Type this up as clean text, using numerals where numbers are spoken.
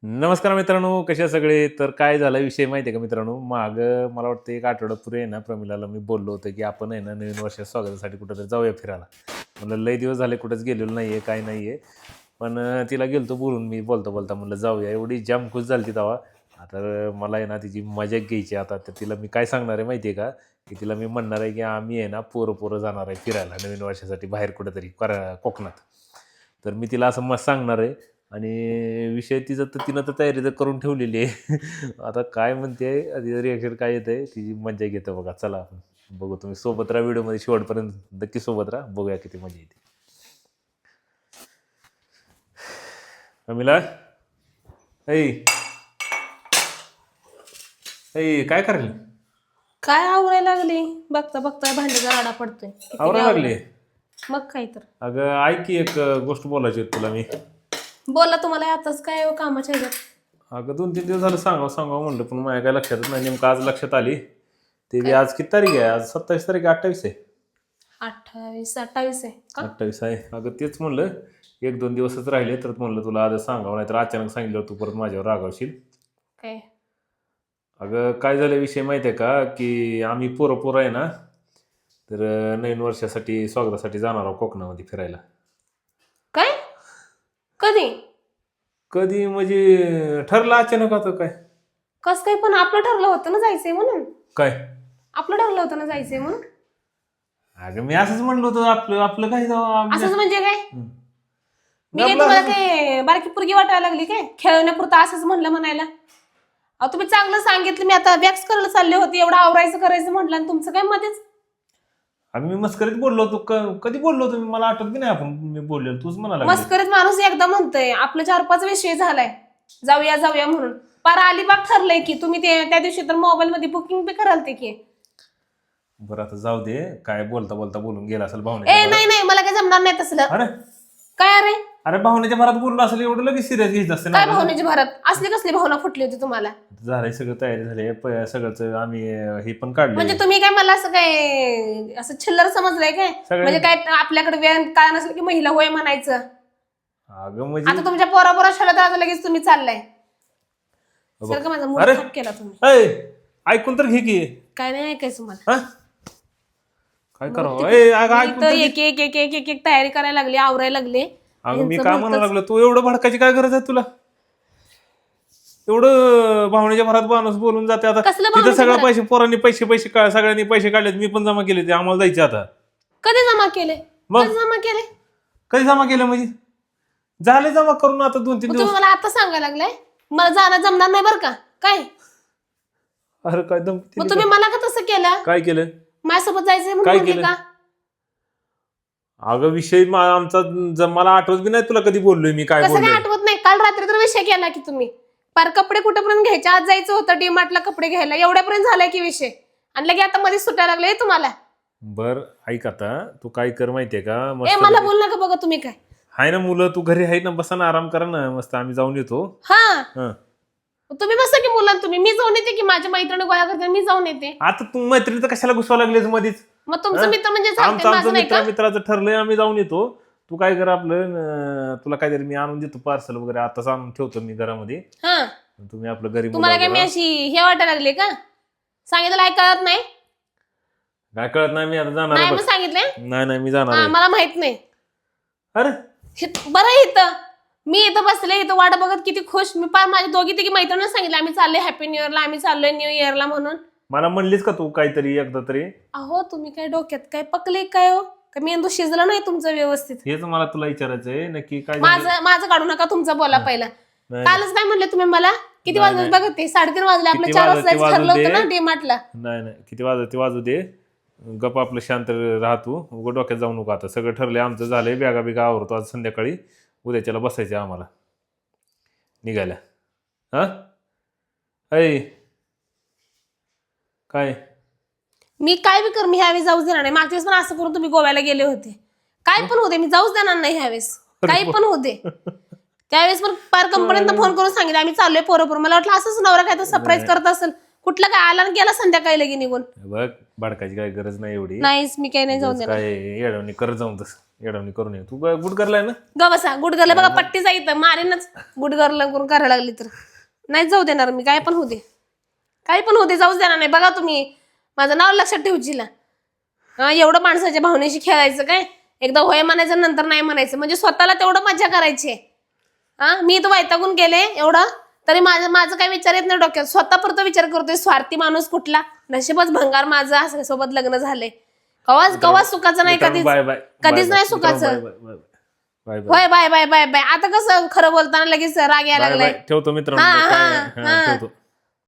नमस्कार मित्रांनो, कशा सगळे. तर काय झालं विषय माहिती आहे का मित्रांनो, मला वाटतं एक आठवड्यापूर्वी आहे ना प्रमिलाला मी बोललो होतो की आपण आहे ना नवीन वर्षाच्या स्वागतासाठी कुठंतरी जाऊया फिरायला. म्हणलं लय दिवस झाले कुठंच गेलेलो नाही आहे, काय नाही आहे. पण तिला गेलतो बोलून मी बोलता बोलता म्हणलं जाऊया. एवढी जाम खुश झाली ती तेव्हा. आता मला आहे ना तिची मजा घ्यायची. आता तर तिला मी काय सांगणार आहे माहिती आहे का, की तिला मी म्हणणार आहे की आम्ही आहे ना पोरं पोरं जाणार आहे फिरायला नवीन वर्षासाठी बाहेर कुठंतरी कोकणात. तर मी तिला असं मस्त सांगणार आहे. आणि विषय तिचं तर तिनं तर तयारी तर करून ठेवलेली आहे. आता काय म्हणते तिचं रिॲक्शन काय येतंय तिची मजा घेतं बघा. चला आपण बघू. तुम्ही सोबत राहा व्हिडिओमध्ये शेवटपर्यंत नक्की सोबत राहा. बघूया किती मजा येते. अमिला ऐ ऐ काय करायला काय आवरायला लागली बघता बघता भांडीचा राडा पडतोय किती आवरायला लागली. मग काय तर अगं ऐक की एक गोष्ट बोलायची होती तुला मी. बोला तुम्हाला आताच काय कामाच्या ह्याच्यात अगं 2-3 दिवस झालं सांगावं म्हणलं पण माझ्या काय लक्षातच नाही. नेमकं आज लक्षात आली. ते बी आज किती तारीख आहे? आज 27 तारीख 28 आहे. 28 आहे का 28 आहे. अगं तेच म्हणलं 1-2 दिवसच राहिले तर म्हणलं तुला आज सांगावं, नाही तर अचानक सांगितलं तू परत माझ्यावर रागावशील. काय अगं काय झालं विषय माहिती आहे का, की आम्ही पोरं आहे ना, तर नवीन वर्षासाठी स्वागतासाठी जाणार आहोत कोकणामध्ये फिरायला. काय कधी कधी म्हणजे ठरलं अचानक आता काय. कस काय पण आपलं ठरलं होतं ना जायचंय म्हणून काय आपलं ठरलं होतं ना जायचंय म्हणून अगं मी असंच म्हणलो होतं आपलं आपलं काय जाऊ असंच म्हणजे काय मी काय तुम्हाला काय बारकी पुरगी वाटायला लागली काय खेळण्यापुरतं असंच म्हणलं म्हणायला. अहो तुम्ही चांगलं सांगितलं. मी आता वॅक्स करायला चालले होते एवढं आवरायचं करायचं म्हटलं आणि तुमचं काय मध्येच आम्ही मी मस्करीत बोललो होतो. कधी बोललो होतो मी? मला आठवत की नाही आपण मी बोललेलो. तूच म्हणाला मस्करीत माणूस एकदा म्हणतोय आपलं 4-5 विषय झालाय जाऊया जाऊया म्हणून. पार अलिबाग ठरलंय की तुम्ही ते त्या दिवशी तर मोबाईल मध्ये बुकिंग बी कराल ते की. बरं आता जाऊ दे. काय बोलता बोलता बोलून गेला असेल ए भावनेच्या नाही नाही मला काय जमणार नाही तसलं. अरे काय अरे अरे भावनेच्या भरात बोललो असेल एवढं लगेच सिरियस घ्यायचं असतं काय ना. भावनेची भरत असली कसली भावना फुटली होती तुम्हाला झालंय सगळं, तयारी झाली. सगळंच आम्ही हे पण काढले. म्हणजे तुम्ही काय मला असं काय असं चिल्लर समजलंय काय म्हणजे काय आपल्याकडे वेळ काय नसलं की महिला होय म्हणायचं. अगं म्हणजे आता तुमच्या पोरा शाळेत आता लगेच तुम्ही चाललाय सर का माझा मूड अरे. खराब केला तुम्ही. ऐ, ऐकून तर घे की. काय नाही ऐकायचं मला. हा? काय करावं? अगं मी ऐकून तर तर घे. एक एक एक एक एक एक तयारी करायला लागली आवरायला लागले. अगं मी काय म्हणायला लागलो, तू एवढं भडकायची काय गरज आहे तुला? एवढं भावनेच्या भरात माणूस बोलून जाते. आता कसलं तिथं भावनेच्या सगळं भरात? पैसे पोरांनी सगळ्यांनी पैसे काढलेत. मी पण जमा केले. ते आम्हाला जायचे आता. कधी जमा केले मग? कधी जमा केले कधी जमा केलं म्हणजे? झाले जमा करून आता 2-3 मग दिवस. तुम्ही मला आता सांगायला लागलाय मला जाणं जमणार नाही बरं का काय. अरे काय दम मग तुम्ही मला का तसं केलं काय केलं? माझ्यासोबत जायचंय काय म्हणून म्हणले केलं? का. अगं विषय आमचा मला आठवत बी नाही तुला कधी बोललोय मी काय कसं काय बोललोय. आठवत नाही काल रात्री तर विषय केला की तुम्ही पार कपडे कुठेपर्यंत घ्यायचे आज जायचं होतं डीमार्टला कपडे घ्यायला एवढ्यापर्यंत झालाय की विषय आणि लगे आता मध्ये सुटायला लागले तुम्हाला. बर ऐक आता तू काय कर माहितीये का, ए मस्त मला बोल नका बघा तुम्ही काय. हाय ना मुलं, तू घरी आहे ना, बसा ना आराम करा ना, मस्त आम्ही जाऊन येतो. हा हं. तुम्ही बसा की मुलांना तुम्ही मी जाऊन येते की माझ्या मैत्रिणी गोळा करते मी जाऊन येते. आता तू मैत्रिणी तर कशाला घुसवा लागलीस मधीच? मग तुमचं मित्र म्हणजे चालतंय आमचं माझं नाही का. मित्राचं ठरलंय आम्ही जाऊन येतो. तू काय कर आपलं तुला काहीतरी मी आणून देतो पार्सल वगैरे, आताच आणून ठेवतो मी घरामध्ये. हा तुम्ही आपलं घरी तुम्हाला काय मी मुलं अशी हे वाटायला लागले का सांगितलं ऐकत नाही. काय कळत नाही. मी आता जाणार नाही आहे मग बघ. सांगितलंय नाही मी जाणार हा आहे. मला माहित नाही. अरे बरं आहे इथं मी इथं बसले इथं वाट बघत किती खुश मी पार माझ्या दोघी तिघी मैत्रिणींना सांगितलं आम्ही चाललोय हॅपी न्यू इयरला आम्ही चाललोय न्यू इयरला म्हणून. मला म्हणलीस का तू काहीतरी एकदा तरी? अहो तुम्ही काय डोक्यात काय पकले काय हो का मेंदू शिजला नाही तुमचं व्यवस्थित. हेच मला तुला विचारायचंय नक्की काय झालं? माझं काढू नका तुमचं बोला पहिला. नाही, कालच काय म्हणले तुम्ही मला किती नाही, वाजले बघा ते 3:30 वाजले आपलं किती 4 वाजले ते वाजता ठरलं वाजू होतं ना दे. डीमार्टला. नाही किती वाजू दे. गप आपलं शांत राहतो. उघड डोक्यात जाऊ नको. आता सगळं ठरलंय आमचं, झालंय. बॅगा बिगा आवरतो आज संध्याकाळी. उद्याच्याला बसायचं आम्हाला निघायला. हा ऐ काय मी काय बी कर मी ह्यावेळेस जाऊच देणार नाही. मागच्या वेळेस पण असं करून तुम्ही गोव्याला गेले होते. काय पण होते मी जाऊच देणार नाही ह्यावेळेस काही पण होते. त्यावेळेस पण पार कंपनीत फोन करून सांगितलं आम्ही चाललोय पोरं. मला वाटलं असंच नवरा काय तर सरप्राईज करत असेल कुठला काय आला गेला संध्याकाळी लगे निघून. बघ भडकाची काही गरज नाही एवढी. नाहीच मी काही नाही जाऊन देणार. काय येडवणी करत जाऊन तसं येडवणी करून ये. तू गुड करलाय ना. ग बसा गुडगरला बघा पट्टी जायचं मारेनच गुडगरला करून करायला लागली तर नाही जाऊ देणार मी. काय पण होऊ दे काही पण होते जाऊच देणार नाही. बघा तुम्ही माझं नाव लक्षात ठेवशीला. हा एवढं माणसाच्या भावनेशी खेळायचं काय. एकदा होय म्हणायचं नंतर नाही म्हणायचं म्हणजे स्वतःला तेवढं मजा करायची. हा मी तर वैतागून गेले एवढं तरी माझं काही विचार येत नाही डोक्यात. स्वतःपुरता विचार करतोय. स्वार्थी माणूस कुठला. नशीबच भंगार माझं असं सोबत लग्न झाले. कवा सुखाचं नाही कधीच कधीच नाही सुखाचं. होय बाय बाय बाय बाय. आता कसं खरं बोलताना लगेच राग यायला लागलाय. ठेवतो मित्रांनो.